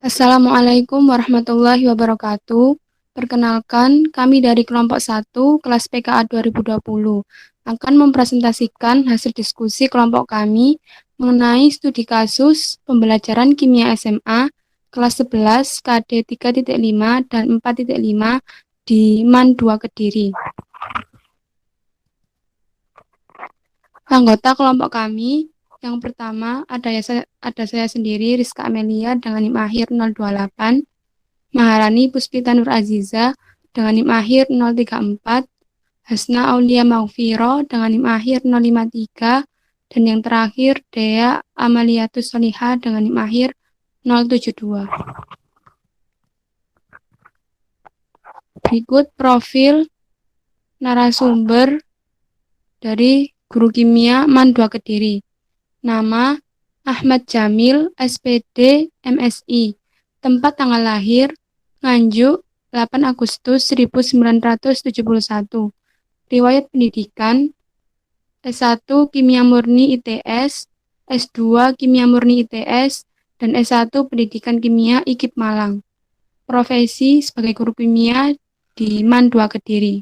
Assalamualaikum warahmatullahi wabarakatuh. Perkenalkan, kami dari kelompok 1 kelas PKA 2020 akan mempresentasikan hasil diskusi kelompok kami mengenai studi kasus pembelajaran kimia SMA kelas 11 KD 3.5 dan 4.5 di MAN 2 Kediri. Anggota kelompok kami yang pertama ada saya sendiri Rizka Amelia dengan NIM akhir 028, Maharani Puspita Nur Aziza dengan NIM akhir 034, Hasna Aulia Maufiro dengan NIM akhir 053, dan yang terakhir Dea Amaliatus Soliha dengan NIM akhir 072. Berikut profil narasumber dari Guru Kimia MAN 2 Kediri. Nama Ahmad Jamil, SPD, MSI. Tempat tanggal lahir Nganjuk 8 Agustus 1971. Riwayat pendidikan S1 Kimia Murni ITS, S2 Kimia Murni ITS, dan S1 Pendidikan Kimia IKIP Malang. Profesi sebagai guru kimia di MAN 2 Kediri.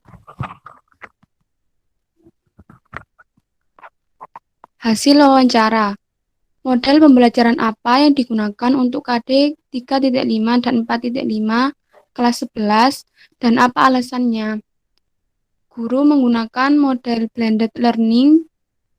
Hasil wawancara. Model pembelajaran apa yang digunakan untuk KD 3.5 dan 4.5 kelas 11 dan apa alasannya? Guru menggunakan model blended learning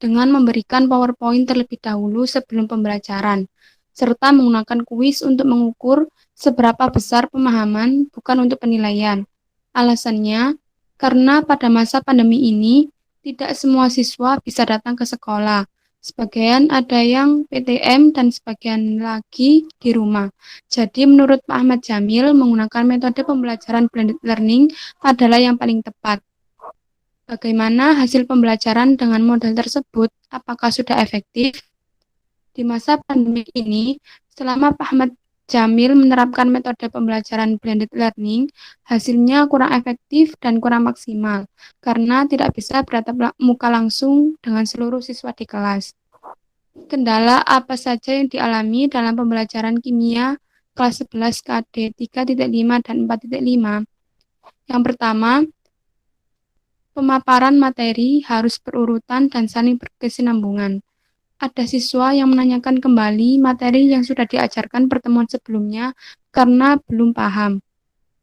dengan memberikan PowerPoint terlebih dahulu sebelum pembelajaran, serta menggunakan kuis untuk mengukur seberapa besar pemahaman, bukan untuk penilaian. Alasannya, karena pada masa pandemi ini, tidak semua siswa bisa datang ke sekolah. Sebagian ada yang PTM dan sebagian lagi di rumah. Jadi menurut Pak Ahmad Jamil, menggunakan metode pembelajaran blended learning adalah yang paling tepat. Bagaimana hasil pembelajaran dengan model tersebut? Apakah sudah efektif? Di masa pandemi ini, selama Pak Ahmad Jamil menerapkan metode pembelajaran blended learning, hasilnya kurang efektif dan kurang maksimal, karena tidak bisa bertatap muka langsung dengan seluruh siswa di kelas. Kendala apa saja yang dialami dalam pembelajaran kimia kelas 11 KD 3.5 dan 4.5? Yang pertama, pemaparan materi harus berurutan dan saling berkesinambungan. Ada siswa yang menanyakan kembali materi yang sudah diajarkan pertemuan sebelumnya karena belum paham.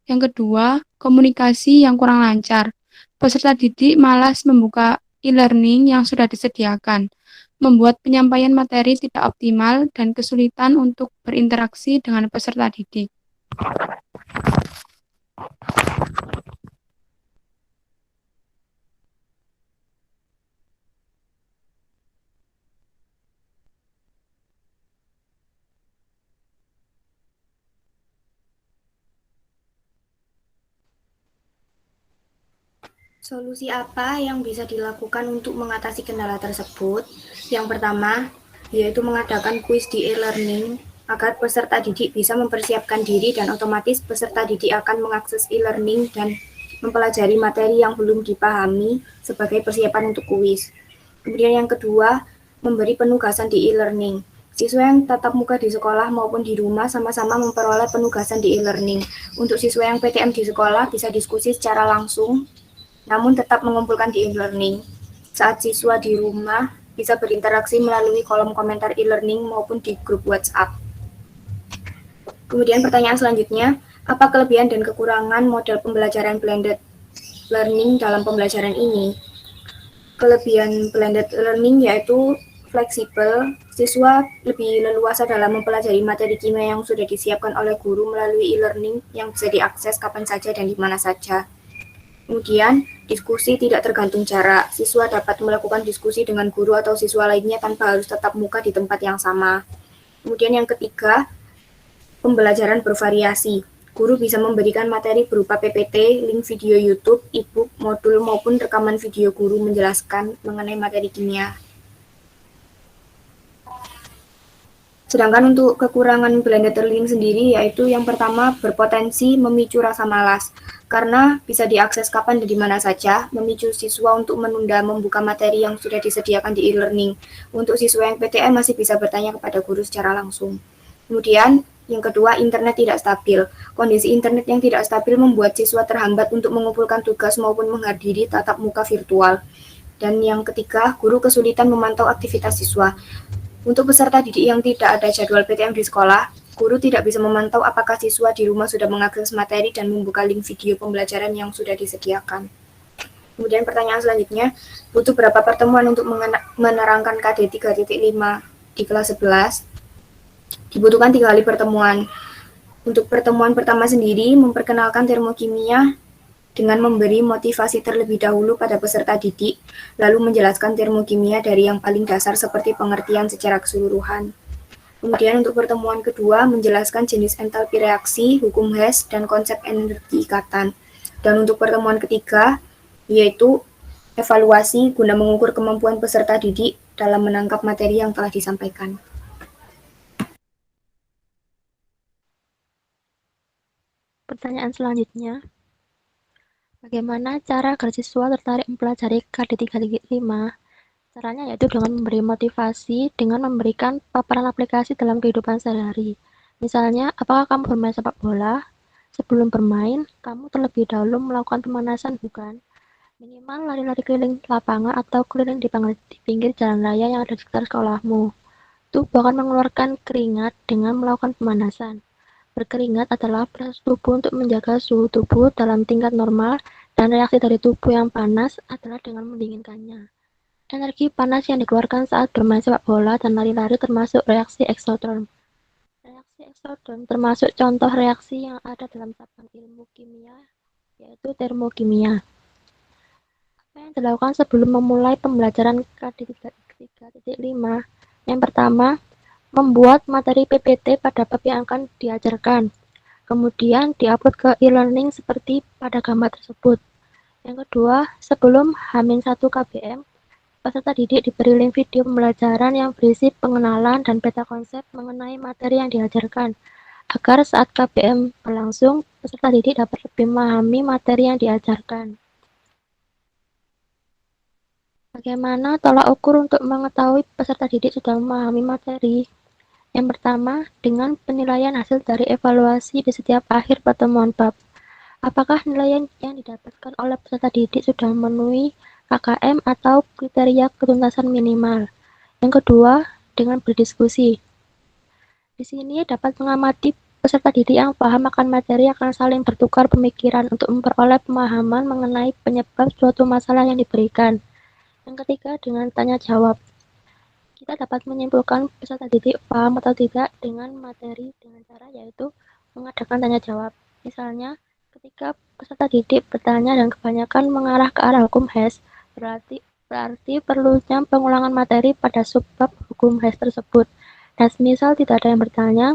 Yang kedua, komunikasi yang kurang lancar. Peserta didik malas membuka e-learning yang sudah disediakan, membuat penyampaian materi tidak optimal dan kesulitan untuk berinteraksi dengan peserta didik. Solusi apa yang bisa dilakukan untuk mengatasi kendala tersebut? Yang pertama, yaitu mengadakan kuis di e-learning agar peserta didik bisa mempersiapkan diri dan otomatis peserta didik akan mengakses e-learning dan mempelajari materi yang belum dipahami sebagai persiapan untuk kuis. Kemudian yang kedua, memberi penugasan di e-learning. Siswa yang tatap muka di sekolah maupun di rumah sama-sama memperoleh penugasan di e-learning. Untuk siswa yang PTM di sekolah bisa diskusi secara langsung namun tetap mengumpulkan di e-learning. Saat siswa di rumah bisa berinteraksi melalui kolom komentar e-learning maupun di grup WhatsApp. Kemudian pertanyaan selanjutnya, apa kelebihan dan kekurangan model pembelajaran blended learning dalam pembelajaran ini? Kelebihan blended learning yaitu fleksibel, siswa lebih leluasa dalam mempelajari materi kimia yang sudah disiapkan oleh guru melalui e-learning yang bisa diakses kapan saja dan di mana saja. Kemudian, diskusi tidak tergantung jarak. Siswa dapat melakukan diskusi dengan guru atau siswa lainnya tanpa harus tatap muka di tempat yang sama. Kemudian yang ketiga, pembelajaran bervariasi. Guru bisa memberikan materi berupa PPT, link video YouTube, e-book, modul, maupun rekaman video guru menjelaskan mengenai materi kimia. Sedangkan untuk kekurangan blended learning sendiri yaitu yang pertama berpotensi memicu rasa malas karena bisa diakses kapan dan di mana saja, memicu siswa untuk menunda membuka materi yang sudah disediakan di e-learning. Untuk siswa yang PTM masih bisa bertanya kepada guru secara langsung. Kemudian, yang kedua, internet tidak stabil. Kondisi internet yang tidak stabil membuat siswa terhambat untuk mengumpulkan tugas maupun menghadiri tatap muka virtual. Dan yang ketiga, guru kesulitan memantau aktivitas siswa. Untuk peserta didik yang tidak ada jadwal PTM di sekolah, guru tidak bisa memantau apakah siswa di rumah sudah mengakses materi dan membuka link video pembelajaran yang sudah disediakan. Kemudian pertanyaan selanjutnya, butuh berapa pertemuan untuk menerangkan KD 3.5 di kelas 11? Dibutuhkan 3 kali pertemuan. Untuk pertemuan pertama sendiri, memperkenalkan termokimia dengan memberi motivasi terlebih dahulu pada peserta didik, lalu menjelaskan termokimia dari yang paling dasar seperti pengertian secara keseluruhan. Kemudian untuk pertemuan kedua, menjelaskan jenis entalpi reaksi, hukum Hess, dan konsep energi ikatan. Dan untuk pertemuan ketiga, yaitu evaluasi guna mengukur kemampuan peserta didik dalam menangkap materi yang telah disampaikan. Pertanyaan selanjutnya, bagaimana cara agar siswa tertarik mempelajari KD 3.5? Caranya yaitu dengan memberi motivasi dengan memberikan paparan aplikasi dalam kehidupan sehari-hari. Misalnya, apakah kamu bermain sepak bola? Sebelum bermain, kamu terlebih dahulu melakukan pemanasan, bukan? Minimal lari-lari keliling lapangan atau keliling di pinggir jalan raya yang ada di sekitar sekolahmu. Tubuh akan mengeluarkan keringat dengan melakukan pemanasan. Berkeringat adalah proses tubuh untuk menjaga suhu tubuh dalam tingkat normal, dan reaksi dari tubuh yang panas adalah dengan mendinginkannya. Energi panas yang dikeluarkan saat bermain sepak bola dan lari-lari termasuk reaksi eksoterm. Reaksi eksoterm termasuk contoh reaksi yang ada dalam cabang ilmu kimia, yaitu termokimia. Apa yang dilakukan sebelum memulai pembelajaran KD 3.5? Yang pertama, membuat materi PPT pada bab yang akan diajarkan, kemudian diupload ke e-learning seperti pada gambar tersebut. Yang kedua, sebelum H-1 KBM, peserta didik diberi link video pembelajaran yang berisi pengenalan dan peta konsep mengenai materi yang diajarkan, agar saat KBM berlangsung, peserta didik dapat lebih memahami materi yang diajarkan. Bagaimana tolak ukur untuk mengetahui peserta didik sudah memahami materi? Yang pertama, dengan penilaian hasil dari evaluasi di setiap akhir pertemuan bab. Apakah nilai yang didapatkan oleh peserta didik sudah memenuhi KKM atau kriteria ketuntasan minimal? Yang kedua, dengan berdiskusi. Di sini dapat mengamati peserta didik yang paham akan materi akan saling bertukar pemikiran untuk memperoleh pemahaman mengenai penyebab suatu masalah yang diberikan. Yang ketiga, dengan tanya jawab. Kita dapat menyimpulkan peserta didik paham atau tidak dengan materi dengan cara yaitu mengadakan tanya jawab. Misalnya, ketika peserta didik bertanya dan kebanyakan mengarah ke arah hukum Hess, berarti perlunya pengulangan materi pada subbab hukum Hess tersebut. Dan semisal tidak ada yang bertanya,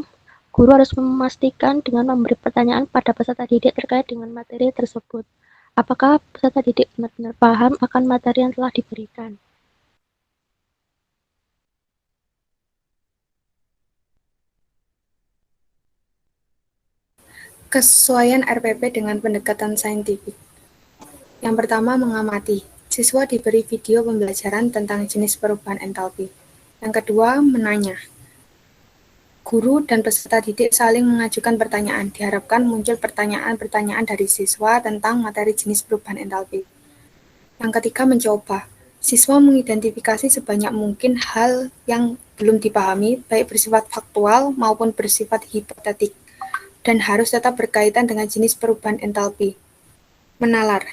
guru harus memastikan dengan memberi pertanyaan pada peserta didik terkait dengan materi tersebut. Apakah peserta didik benar-benar paham akan materi yang telah diberikan? Kesesuaian RPP dengan pendekatan saintifik. Yang pertama, mengamati. Siswa diberi video pembelajaran tentang jenis perubahan entalpi. Yang kedua, menanya. Guru dan peserta didik saling mengajukan pertanyaan. Diharapkan muncul pertanyaan-pertanyaan dari siswa tentang materi jenis perubahan entalpi. Yang ketiga, mencoba. Siswa mengidentifikasi sebanyak mungkin hal yang belum dipahami, baik bersifat faktual maupun bersifat hipotetik, dan harus tetap berkaitan dengan jenis perubahan entalpi. Menalar.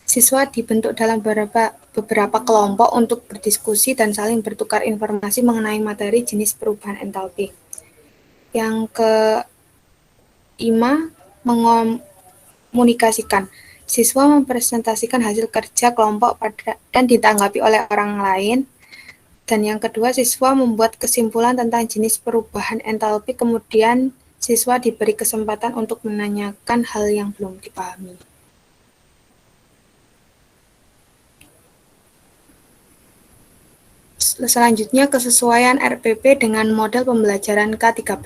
Siswa dibentuk dalam beberapa kelompok untuk berdiskusi dan saling bertukar informasi mengenai materi jenis perubahan entalpi. Yang kelima, mengomunikasikan. Siswa mempresentasikan hasil kerja kelompok dan ditanggapi oleh orang lain. Dan yang kedua, siswa membuat kesimpulan tentang jenis perubahan entalpi, kemudian siswa diberi kesempatan untuk menanyakan hal yang belum dipahami. Selanjutnya, kesesuaian RPP dengan model pembelajaran K13.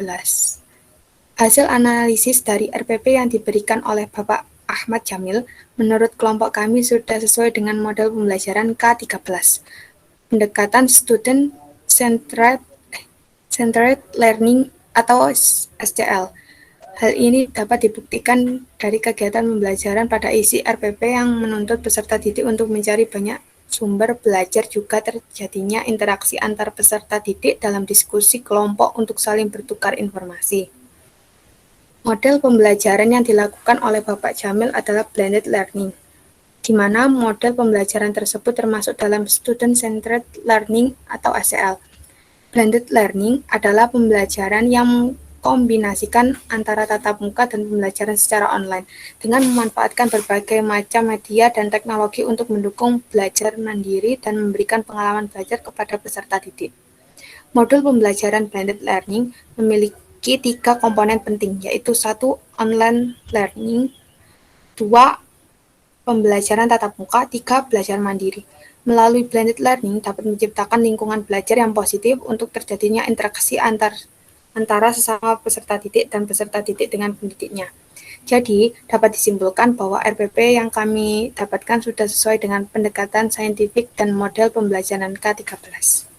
Hasil analisis dari RPP yang diberikan oleh Bapak Ahmad Jamil, menurut kelompok kami sudah sesuai dengan model pembelajaran K13. Pendekatan Student Centered Learning atau SCL. Hal ini dapat dibuktikan dari kegiatan pembelajaran pada isi RPP yang menuntut peserta didik untuk mencari banyak sumber belajar, juga terjadinya interaksi antar peserta didik dalam diskusi kelompok untuk saling bertukar informasi. Model pembelajaran yang dilakukan oleh Bapak Jamil adalah blended learning, di mana model pembelajaran tersebut termasuk dalam Student Centered Learning atau SCL. Blended learning adalah pembelajaran yang kombinasikan antara tatap muka dan pembelajaran secara online dengan memanfaatkan berbagai macam media dan teknologi untuk mendukung belajar mandiri dan memberikan pengalaman belajar kepada peserta didik. Modul pembelajaran blended learning memiliki 3 komponen penting, yaitu 1. Online learning, 2. Pembelajaran tatap muka, 3. Belajar mandiri. Melalui blended learning dapat menciptakan lingkungan belajar yang positif untuk terjadinya interaksi antara sesama peserta didik dan peserta didik dengan pendidiknya. Jadi, dapat disimpulkan bahwa RPP yang kami dapatkan sudah sesuai dengan pendekatan saintifik dan model pembelajaran K13.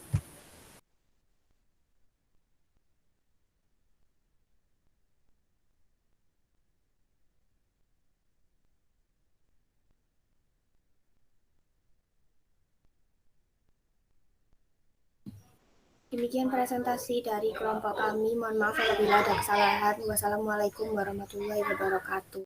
Demikian presentasi dari kelompok kami. Mohon maaf apabila ada kesalahan. Wassalamualaikum warahmatullahi wabarakatuh.